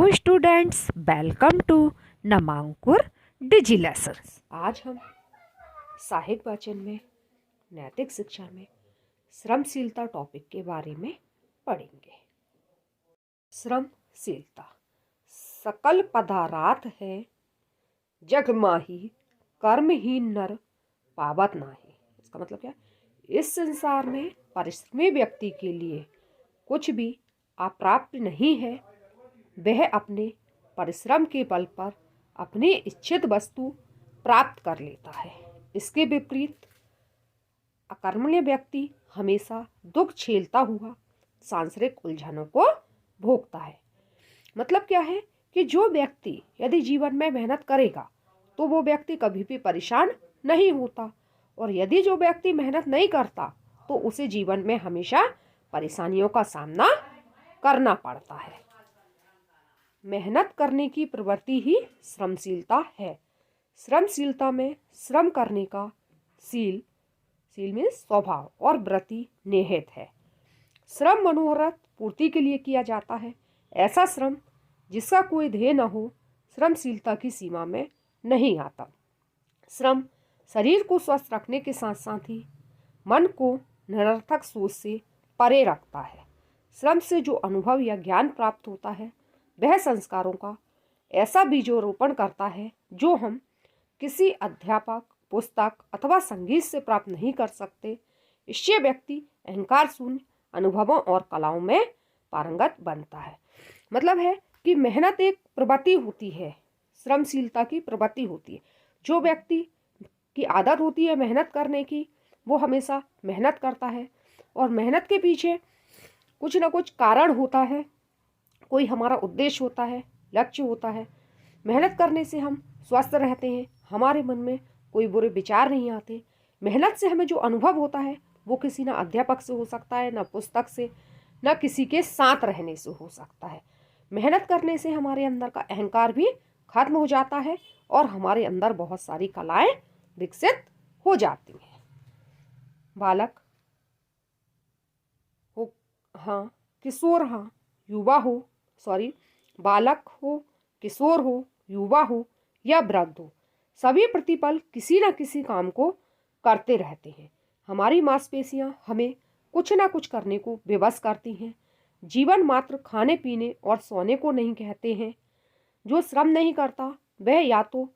Students, welcome to Namankur digi lessons. आज हम साहित्य वाचन में नैतिक शिक्षा में श्रमशीलता टॉपिक के बारे में पढ़ेंगे। श्रमशीलता सकल पदाराथ है, जग माही कर्महीन नर पावत नाही। इसका मतलब क्या? इस संसार में परिश्रमी व्यक्ति के लिए कुछ भी अप्राप्य नहीं है। वह अपने परिश्रम के बल पर अपनी इच्छित वस्तु प्राप्त कर लेता है। इसके विपरीत अकर्मण्य व्यक्ति हमेशा दुख झेलता हुआ सांसारिक उलझनों को भोगता है। मतलब क्या है कि जो व्यक्ति यदि जीवन में मेहनत करेगा तो वो व्यक्ति कभी भी परेशान नहीं होता, और यदि जो व्यक्ति मेहनत नहीं करता तो उसे जीवन में हमेशा परेशानियों का सामना करना पड़ता है। मेहनत करने की प्रवृत्ति ही श्रमशीलता है। श्रमशीलता में श्रम करने का शील में स्वभाव और वृत्ति निहित है। श्रम मनोरथ पूर्ति के लिए किया जाता है। ऐसा श्रम जिसका कोई ध्येय न हो श्रमशीलता की सीमा में नहीं आता। श्रम शरीर को स्वस्थ रखने के साथ साथ ही मन को निरर्थक सोच से परे रखता है। श्रम से जो अनुभव या ज्ञान प्राप्त होता है वह संस्कारों का ऐसा बीजोरोपण करता है जो हम किसी अध्यापक, पुस्तक अथवा संगीत से प्राप्त नहीं कर सकते। इससे व्यक्ति अहंकार शून्य अनुभवों और कलाओं में पारंगत बनता है। मतलब है कि मेहनत एक प्रवृत्ति होती है, श्रमशीलता की प्रवृत्ति होती है। जो व्यक्ति की आदत होती है मेहनत करने की, वो हमेशा मेहनत करता है, और मेहनत के पीछे कुछ ना कुछ कारण होता है, कोई हमारा उद्देश्य होता है, लक्ष्य होता है। मेहनत करने से हम स्वस्थ रहते हैं, हमारे मन में कोई बुरे विचार नहीं आते। मेहनत से हमें जो अनुभव होता है वो किसी ना अध्यापक से हो सकता है, ना पुस्तक से, ना किसी के साथ रहने से हो सकता है। मेहनत करने से हमारे अंदर का अहंकार भी खत्म हो जाता है और हमारे अंदर बहुत सारी कलाएं विकसित हो जाती हैं। बालक हो, हाँ, किशोर, हाँ, युवा हो, बालक हो, किशोर हो, युवा हो या वृद्ध हो, सभी प्रतिपल किसी न किसी काम को करते रहते हैं। हमारी मांसपेशियां हमें कुछ ना कुछ करने को विवश करती हैं। जीवन मात्र खाने पीने और सोने को नहीं कहते हैं। जो श्रम नहीं करता वह या तो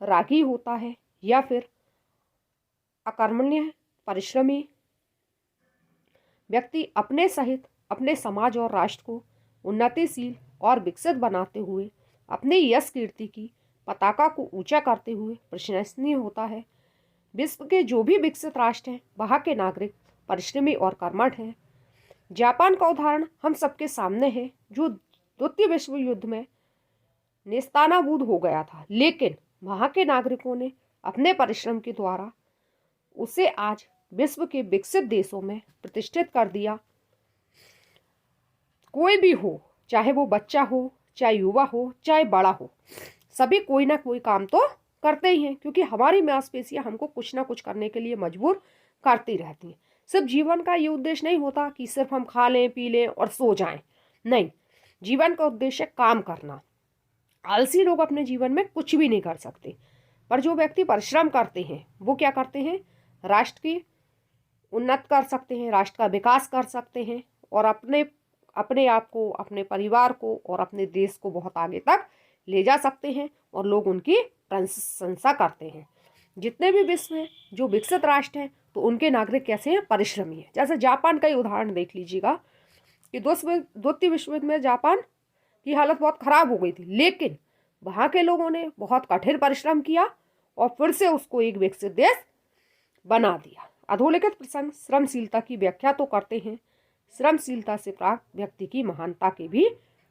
रागी होता है या फिर अकर्मण्य परिश्रमी व्यक्ति अपने सहित अपने समाज और राष्ट्र को उन्नतिशील और विकसित बनाते हुए अपने यश कीर्ति की पताका को ऊंचा करते हुए प्रशंसनीय होता है। विश्व के जो भी विकसित राष्ट्र हैं वहाँ के नागरिक परिश्रमी और कर्मठ हैं। जापान का उदाहरण हम सबके सामने है, जो द्वितीय विश्व युद्ध में नेस्तानाबूद हो गया था, लेकिन वहाँ के नागरिकों ने अपने परिश्रम के द्वारा उसे आज विश्व के विकसित देशों में प्रतिष्ठित कर दिया। कोई भी हो, चाहे वो बच्चा हो, चाहे युवा हो, चाहे बड़ा हो, सभी कोई ना कोई काम तो करते ही हैं, क्योंकि हमारी मांसपेशियां हमको कुछ ना कुछ करने के लिए मजबूर करती रहती हैं। सिर्फ जीवन का ये उद्देश्य नहीं होता कि सिर्फ हम खा लें, पी लें और सो जाएं। नहीं, जीवन का उद्देश्य काम करना। आलसी लोग अपने जीवन में कुछ भी नहीं कर सकते, पर जो व्यक्ति परिश्रम करते हैं वो क्या करते हैं? राष्ट्र की उन्नत कर सकते हैं, राष्ट्र का विकास कर सकते हैं, और अपने आप को, अपने परिवार को और अपने देश को बहुत आगे तक ले जा सकते हैं, और लोग उनकी प्रशंसा करते हैं। जितने भी विश्व हैं जो विकसित राष्ट्र हैं तो उनके नागरिक कैसे हैं? परिश्रमी हैं। जैसे जापान का ही उदाहरण देख लीजिएगा कि द्वितीय विश्व युद्ध में जापान की हालत बहुत खराब हो गई थी, लेकिन वहाँ के लोगों ने बहुत कठिन परिश्रम किया और फिर से उसको एक विकसित देश बना दिया। अधोलिखित प्रसंग श्रमशीलता की व्याख्या तो करते हैं, श्रमशीलता से प्राप्त व्यक्ति की महानता के भी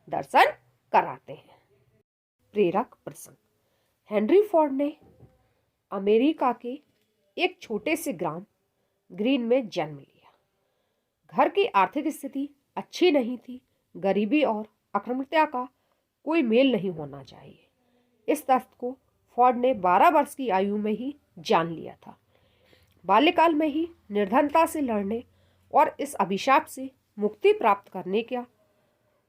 दर्शन कराते हैं। प्रेरक प्रसंग। हेनरी फोर्ड ने अमेरिका के एक छोटे से ग्राम ग्रीन में जन्म लिया। घर की आर्थिक स्थिति अच्छी नहीं थी। गरीबी और अकर्मण्यता का कोई मेल नहीं होना चाहिए। इस तथ्य को फोर्ड ने 12 वर्ष की आयु में ही जान लिया था। बाल्यकाल में ही निर्धनता से लड़ने और इस अभिशाप से मुक्ति प्राप्त करने का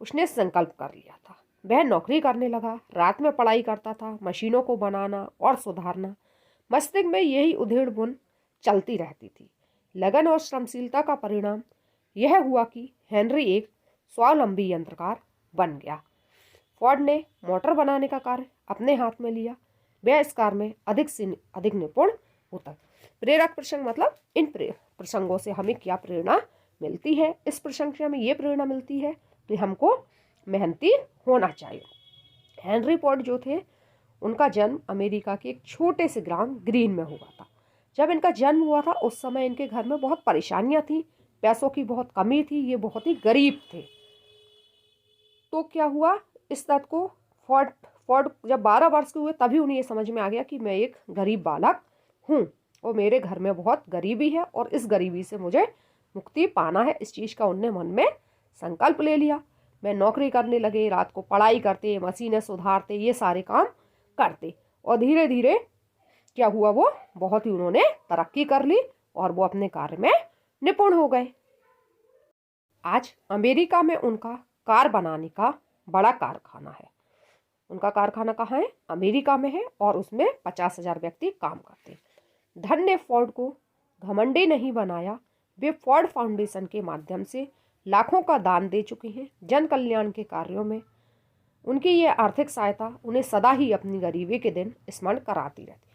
उसने संकल्प कर लिया था। वह नौकरी करने लगा, रात में पढ़ाई करता था, मशीनों को बनाना और सुधारना, मस्तिष्क में यही उधेड़ बुन चलती रहती थी। लगन और श्रमशीलता का परिणाम यह हुआ कि हेनरी एक स्वावलंबी यंत्रकार बन गया। फोर्ड ने मोटर बनाने का कार्य अपने हाथ में लिया। वह इस कार्य में अधिक से अधिक निपुण होता। प्रेरक प्रसंग मतलब इन प्रसंगों से हमें क्या प्रेरणा मिलती है? इस प्रसंग से हमें ये प्रेरणा मिलती है कि हमको मेहनती होना चाहिए। हेनरी फोर्ड जो थे, उनका जन्म अमेरिका के एक छोटे से ग्राम ग्रीन में हुआ था। जब इनका जन्म हुआ था उस समय इनके घर में बहुत परेशानियां थी, पैसों की बहुत कमी थी, ये बहुत ही गरीब थे। तो क्या हुआ, इस बात को फोर्ड जब 12 वर्ष के हुए तभी उन्हें ये समझ में आ गया कि मैं एक गरीब बालक हूँ और मेरे घर में बहुत गरीबी है और इस गरीबी से मुझे मुक्ति पाना है। इस चीज़ का उनने मन में संकल्प ले लिया। मैं नौकरी करने लगे, रात को पढ़ाई करते, मशीनें सुधारते, ये सारे काम करते और धीरे धीरे क्या हुआ, वो बहुत ही उन्होंने तरक्की कर ली और वो अपने कार्य में निपुण हो गए। आज अमेरिका में उनका कार बनाने का बड़ा कारखाना है। उनका कारखाना कहाँ है? अमेरिका में है और उसमें 50,000 व्यक्ति काम करते हैं। धन ने फोर्ड को घमंडी नहीं बनाया। वे फोर्ड फाउंडेशन के माध्यम से लाखों का दान दे चुके हैं जन कल्याण के कार्यों में। उनकी ये आर्थिक सहायता उन्हें सदा ही अपनी गरीबी के दिन स्मरण कराती रहती।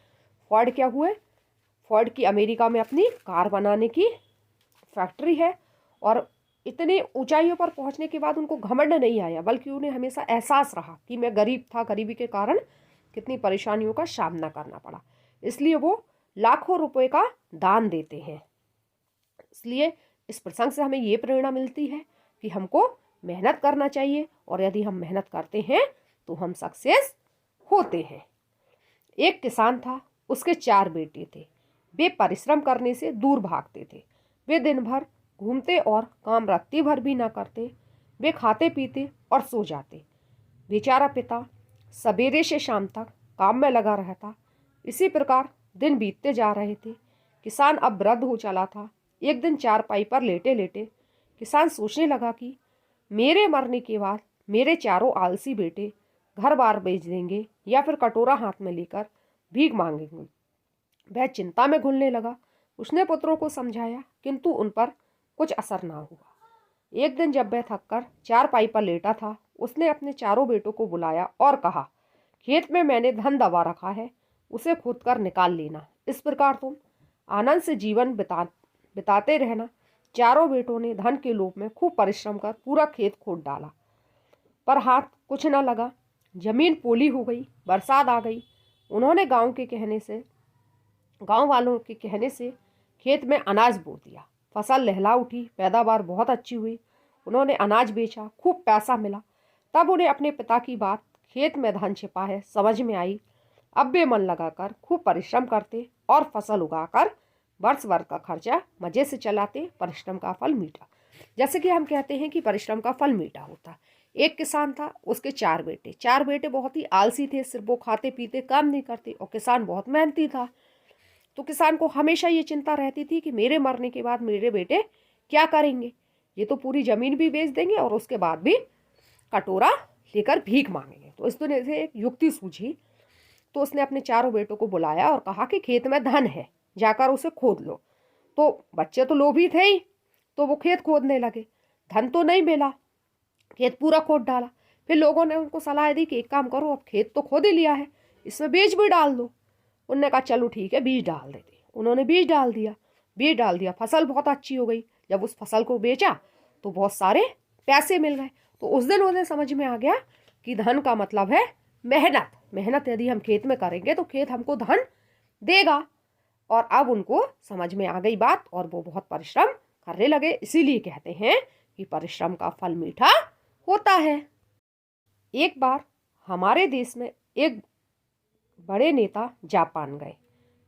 फोर्ड क्या हुए, फोर्ड की अमेरिका में अपनी कार बनाने की फैक्ट्री है और इतने ऊंचाइयों पर पहुंचने के बाद उनको घमंड नहीं आया, बल्कि उन्हें हमेशा एहसास रहा कि मैं गरीब था, गरीबी के कारण कितनी परेशानियों का सामना करना पड़ा, इसलिए वो लाखों रुपए का दान देते हैं। इसलिए इस प्रसंग से हमें ये प्रेरणा मिलती है कि हमको मेहनत करना चाहिए और यदि हम मेहनत करते हैं तो हम सक्सेस होते हैं। एक किसान था, उसके 4 बेटे थे। वे परिश्रम करने से दूर भागते थे। वे दिन भर घूमते और काम रत्ती भर भी ना करते। वे खाते पीते और सो जाते। बेचारा पिता सवेरे से शाम तक काम में लगा रहता। इसी प्रकार दिन बीतते जा रहे थे। किसान अब वृद्ध हो चला था। एक दिन चारपाई पर लेटे लेटे किसान सोचने लगा कि मेरे मरने के बाद मेरे चारों आलसी बेटे घर बार बेच देंगे या फिर कटोरा हाथ में लेकर भीख मांगेंगे। वह चिंता में घुलने लगा। उसने पुत्रों को समझाया किंतु उन पर कुछ असर ना हुआ। एक दिन जब वह थककर चारपाई पर लेटा था, उसने अपने चारों बेटों को बुलाया और कहा, खेत में मैंने धन दबा रखा है, उसे खोद कर निकाल लेना। इस प्रकार तुम आनंद से जीवन बिताते रहना। चारों बेटों ने धन के लोभ में खूब परिश्रम कर पूरा खेत खोद डाला, पर हाथ कुछ न लगा। जमीन पोली हो गई, बरसात आ गई। उन्होंने गांव वालों के कहने से खेत में अनाज बो दिया। फसल लहला उठी, पैदावार बहुत अच्छी हुई। उन्होंने अनाज बेचा, खूब पैसा मिला। तब उन्हें अपने पिता की बात, खेत में धन छिपा है, समझ में आई। अब वे मन लगाकर खूब परिश्रम करते और फसल उगाकर वर्ष भर का खर्चा मजे से चलाते। परिश्रम का फल मीठा। जैसे कि हम कहते हैं कि परिश्रम का फल मीठा होता। एक किसान था, उसके 4 बेटे। 4 बेटे बहुत ही आलसी थे, सिर्फ वो खाते पीते काम नहीं करते और किसान बहुत मेहनती था। तो किसान को हमेशा ये चिंता रहती थी कि मेरे मरने के बाद मेरे बेटे क्या करेंगे। ये तो पूरी जमीन भी बेच देंगे और उसके बाद भी कटोरा लेकर भीख मांगेंगे। तो इस दुनिया से एक युक्ति सूझी। तो उसने अपने चारों बेटों को बुलाया और कहा कि खेत में धन है, जाकर उसे खोद लो। तो बच्चे तो लोभी थे ही, तो वो खेत खोदने लगे। धन तो नहीं मिला, खेत पूरा खोद डाला। फिर लोगों ने उनको सलाह दी कि एक काम करो, अब खेत तो खोद ही लिया है, इसमें बीज भी डाल दो। उन्होंने कहा चलो ठीक है, बीज डाल देते। उन्होंने बीज डाल दिया। फसल बहुत अच्छी हो गई। जब उस फसल को बेचा तो बहुत सारे पैसे मिल गए। तो उस दिन उन्हें समझ में आ गया कि धन का मतलब है मेहनत। मेहनत यदि हम खेत में करेंगे तो खेत हमको धन देगा। और अब उनको समझ में आ गई बात और वो बहुत परिश्रम करने लगे। इसीलिए कहते हैं कि परिश्रम का फल मीठा होता है। एक बार हमारे देश में एक बड़े नेता जापान गए।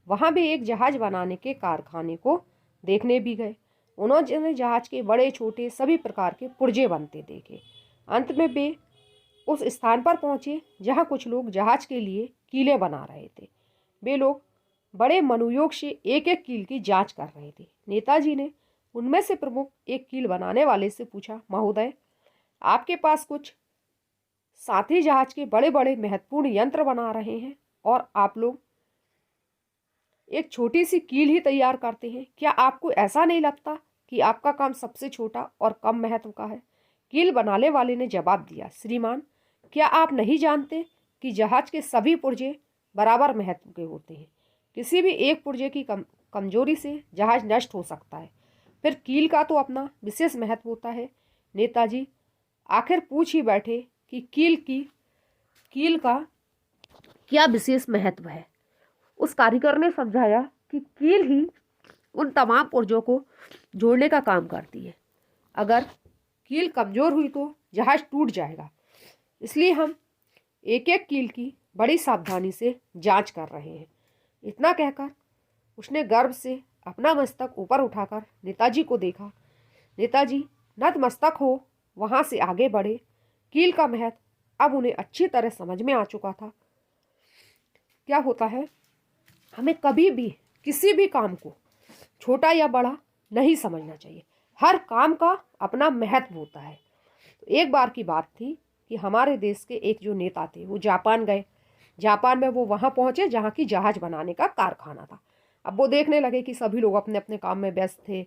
वहां भी एक जहाज बनाने के कारखाने को देखने भी गए। उन्होंने जहाज के बड़े छोटे सभी प्रकार के पुर्जे बनते देखे। अंत में वे उस स्थान पर पहुंचे जहां कुछ लोग जहाज के लिए कीलें बना रहे थे। वे लोग बड़े मनोयोग से एक एक कील की जांच कर रहे थे। नेताजी ने उनमें से प्रमुख एक कील बनाने वाले से पूछा, महोदय, आपके पास कुछ साथ ही जहाज के बड़े बड़े महत्वपूर्ण यंत्र बना रहे हैं और आप लोग एक छोटी सी कील ही तैयार करते हैं। क्या आपको ऐसा नहीं लगता कि आपका काम सबसे छोटा और कम महत्व का है? कील बनाने वाले ने जवाब दिया, श्रीमान, क्या आप नहीं जानते कि जहाज के सभी पुर्जे बराबर महत्व के होते हैं? किसी भी एक पुर्जे की कमजोरी से जहाज नष्ट हो सकता है। फिर कील का तो अपना विशेष महत्व होता है। नेताजी आखिर पूछ ही बैठे कि कील का क्या विशेष महत्व है। उस कारीगर ने समझाया कि कील ही उन तमाम पुर्जों को जोड़ने का काम करती है। अगर कील कमजोर हुई तो जहाज टूट जाएगा। इसलिए हम एक एक कील की बड़ी सावधानी से जांच कर रहे हैं। इतना कहकर उसने गर्व से अपना मस्तक ऊपर उठाकर नेताजी को देखा। नेताजी नतमस्तक हो वहां से आगे बढ़े। कील का महत्व अब उन्हें अच्छी तरह समझ में आ चुका था। क्या होता है, हमें कभी भी किसी भी काम को छोटा या बड़ा नहीं समझना चाहिए। हर काम का अपना महत्व होता है। तो एक बार की बात थी कि हमारे देश के एक जो नेता थे वो जापान गए। जापान में वो वहाँ पहुँचे जहाँ की जहाज बनाने का कारखाना था। अब वो देखने लगे कि सभी लोग अपने अपने काम में व्यस्त थे।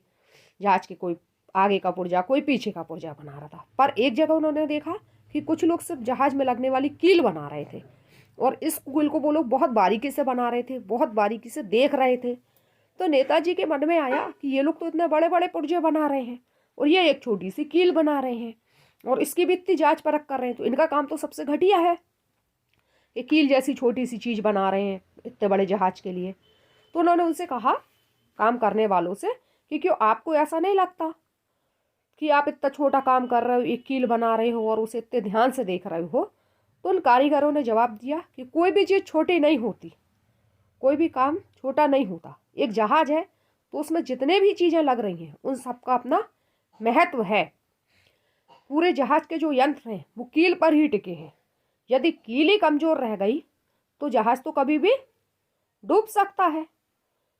जहाज के कोई आगे का पुर्जा, कोई पीछे का पुर्जा बना रहा था। पर एक जगह उन्होंने देखा कि कुछ लोग सिर्फ जहाज में लगने वाली कील बना रहे थे और इस कील को वो लोग बहुत बारीकी से बना रहे थे, बहुत बारीकी से देख रहे थे। तो नेताजी के मन में आया कि ये लोग तो इतने बड़े बड़े पुर्जे बना रहे हैं और ये एक छोटी सी कील बना रहे हैं और इसकी भी इतनी जांच परख कर रहे हैं, तो इनका काम तो सबसे घटिया है। ये कील जैसी छोटी सी चीज़ बना रहे हैं इतने बड़े जहाज के लिए। तो उन्होंने उनसे कहा, काम करने वालों से, कि क्यों आपको ऐसा नहीं लगता कि आप इतना छोटा काम कर रहे हो, एक कील बना रहे हो और उसे इतने ध्यान से देख रहे हो? तो उन कारीगरों ने जवाब दिया कि कोई भी चीज़ छोटी नहीं होती, कोई भी काम छोटा नहीं होता। एक जहाज है तो उसमें जितने भी चीज़ें लग रही हैं उन सबका अपना महत्व है। पूरे जहाज के जो यंत्र हैं वो कील पर ही टिके हैं। यदि कील ही कमज़ोर रह गई तो जहाज तो कभी भी डूब सकता है।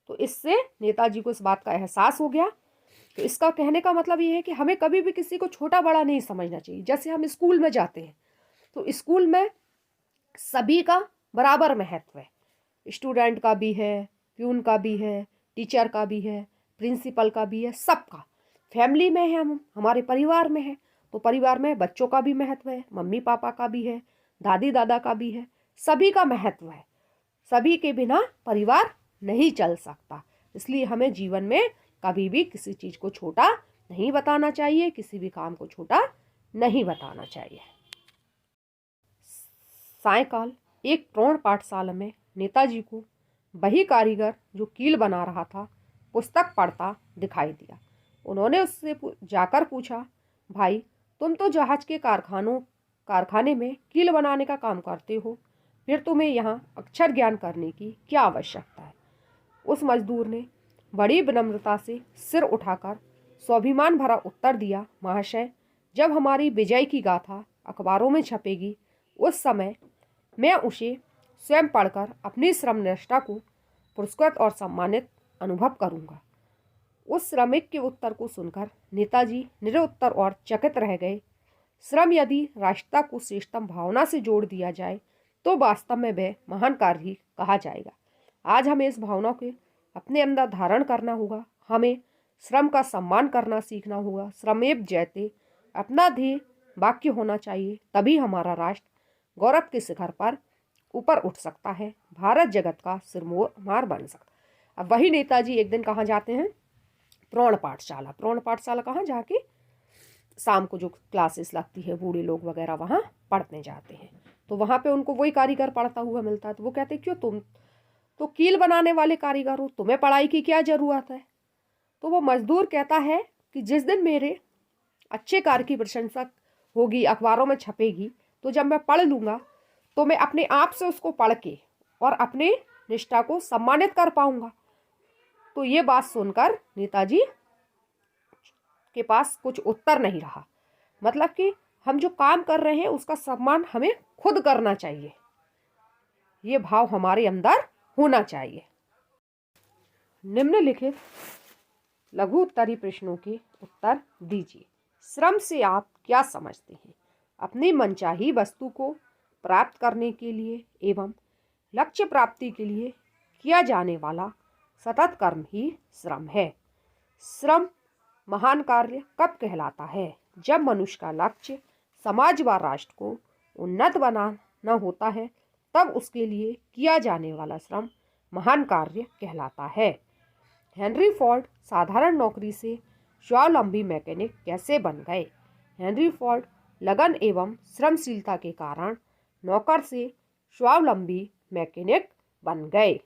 तो इससे नेताजी को इस बात का एहसास हो गया। तो इसका कहने का मतलब ये है कि हमें कभी भी किसी को छोटा बड़ा नहीं समझना चाहिए। जैसे हम स्कूल में जाते हैं तो स्कूल में सभी का बराबर महत्व है। स्टूडेंट का भी है, प्यून का भी है, टीचर का भी है, प्रिंसिपल का भी है, सबका। फैमिली में है, हम हमारे परिवार में है तो परिवार में बच्चों का भी महत्व है, मम्मी पापा का भी है, दादी दादा का भी है, सभी का महत्व है। सभी के बिना परिवार नहीं चल सकता। इसलिए हमें जीवन में कभी भी किसी चीज़ को छोटा नहीं बताना चाहिए, किसी भी काम को छोटा नहीं बताना चाहिए। सायंकाल एक प्रौढ़ पाठशाला में नेताजी को वही कारीगर जो कील बना रहा था पुस्तक पढ़ता दिखाई दिया। उन्होंने उससे जाकर पूछा, भाई, तुम तो जहाज के कारखाने में कील बनाने का काम करते हो, फिर तुम्हें यहाँ अक्षर ज्ञान करने की क्या आवश्यकता है? उस मजदूर ने बड़ी विनम्रता से सिर उठाकर स्वाभिमान भरा उत्तर दिया, महाशय, जब हमारी विजय की गाथा अखबारों में छपेगी उस समय मैं उसे स्वयं पढ़कर अपनी श्रम निष्ठा को पुरस्कृत और सम्मानित अनुभव करूंगा। उस श्रमिक के उत्तर को सुनकर नेताजी निरुत्तर और चकित रह गए। श्रम यदि राष्ट्रता को श्रेष्ठतम भावना से जोड़ दिया जाए तो वास्तव में वह महान कार्य ही कहा जाएगा। आज हमें इस भावना को अपने अंदर धारण करना होगा। हमें श्रम का सम्मान करना सीखना होगा। श्रमेव जयते अपना ध्येय वाक्य होना चाहिए, तभी हमारा राष्ट्र गौरव के शिखर पर ऊपर उठ सकता है, भारत जगत का सिरमौर बन सकता। अब वही नेताजी एक दिन कहाँ जाते हैं? प्रौढ़ पाठशाला। प्रौढ़ पाठशाला कहाँ? जहाँ की शाम को जो क्लासेस लगती है, बूढ़े लोग वगैरह वहाँ पढ़ने जाते हैं। तो वहाँ पे उनको वही कारीगर पढ़ता हुआ मिलता है। तो वो कहते, क्यों, तुम तो कील बनाने वाले कारीगर हो, तुम्हें पढ़ाई की क्या ज़रूरत है? तो वो मजदूर कहता है कि जिस दिन मेरे अच्छे कार्य की प्रशंसा होगी, अखबारों में छपेगी, तो जब मैं पढ़ लूँगा तो मैं अपने आप से उसको पढ़ के और अपने निष्ठा को सम्मानित कर पाऊँगा। तो ये बात सुनकर नेताजी के पास कुछ उत्तर नहीं रहा। मतलब कि हम जो काम कर रहे हैं उसका सम्मान हमें खुद करना चाहिए, ये भाव हमारे अंदर होना चाहिए। निम्नलिखित लघु उत्तरी प्रश्नों के उत्तर दीजिए। श्रम से आप क्या समझते हैं? अपनी मनचाही वस्तु को प्राप्त करने के लिए एवं लक्ष्य प्राप्ति के लिए किया जाने वाला सतत कर्म ही श्रम है। श्रम महान कार्य कब कहलाता है? जब मनुष्य का लक्ष्य समाज व राष्ट्र को उन्नत बनाना होता है, तब उसके लिए किया जाने वाला श्रम महान कार्य कहलाता है। हेनरी फोर्ड साधारण नौकरी से स्वावलंबी मैकेनिक कैसे बन गए? हेनरी फोर्ड लगन एवं श्रमशीलता के कारण नौकर से स्वावलंबी मैकेनिक बन गए।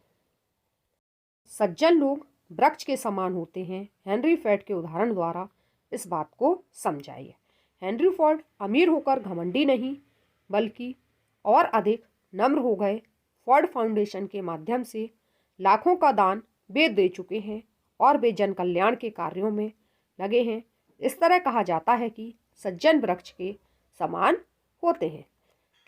सज्जन लोग वृक्ष के समान होते हैं। हेनरी फोर्ड के उदाहरण द्वारा इस बात को समझाइए। हेनरी फोर्ड अमीर होकर घमंडी नहीं बल्कि और अधिक नम्र हो गए। फोर्ड फाउंडेशन के माध्यम से लाखों का दान वे दे चुके हैं और वे जन कल्याण के कार्यों में लगे हैं। इस तरह कहा जाता है कि सज्जन वृक्ष के समान होते हैं।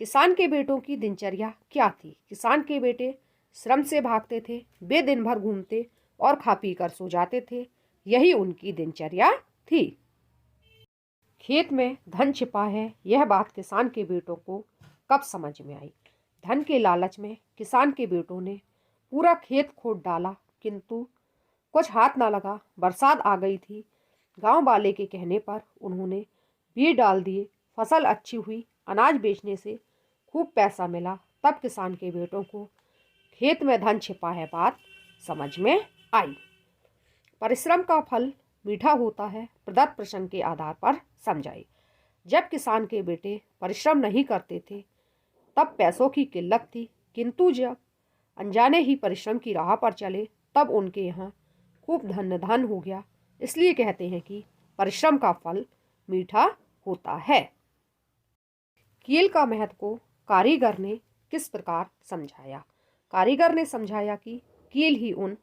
किसान के बेटों की दिनचर्या क्या थी? किसान के बेटे श्रम से भागते थे। वे दिन भर घूमते और खा पी कर सो जाते थे। यही उनकी दिनचर्या थी। खेत में धन छिपा है, यह बात किसान के बेटों को कब समझ में आई? धन के लालच में किसान के बेटों ने पूरा खेत खोद डाला, किंतु कुछ हाथ ना लगा। बरसात आ गई थी। गांव वाले के कहने पर उन्होंने बीज डाल दिए। फसल अच्छी हुई। अनाज बेचने से खूब पैसा मिला। तब किसान के बेटों को खेत में धन छिपा है बात समझ में आई। परिश्रम का फल मीठा होता है, प्रदत्त प्रसंग के आधार पर समझाई। जब किसान के बेटे परिश्रम नहीं करते थे तब पैसों की किल्लत थी, किंतु जब अनजाने ही परिश्रम की राह पर चले तब उनके यहाँ खूब धन हो गया। इसलिए कहते हैं कि परिश्रम का फल मीठा होता है। कील का महत्व को कारीगर ने किस प्रकार समझाया? कारीगर ने समझाया कि कील ही उन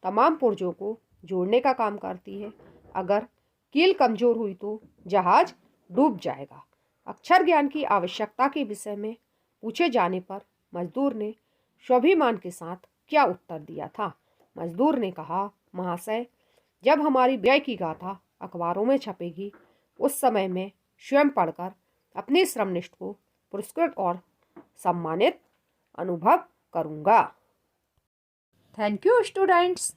तमाम पुर्जों को जोड़ने का काम करती है। अगर कील कमजोर हुई तो जहाज डूब जाएगा। अक्षर ज्ञान की आवश्यकता के विषय में पूछे जाने पर मजदूर ने स्वाभिमान के साथ क्या उत्तर दिया था? मजदूर ने कहा, महाशय, जब हमारी व्यय की गाथा अखबारों में छपेगी उस समय मैं स्वयं पढ़कर अपने श्रमनिष्ठ को पुरस्कृत और सम्मानित अनुभव करूंगा। Thank you students.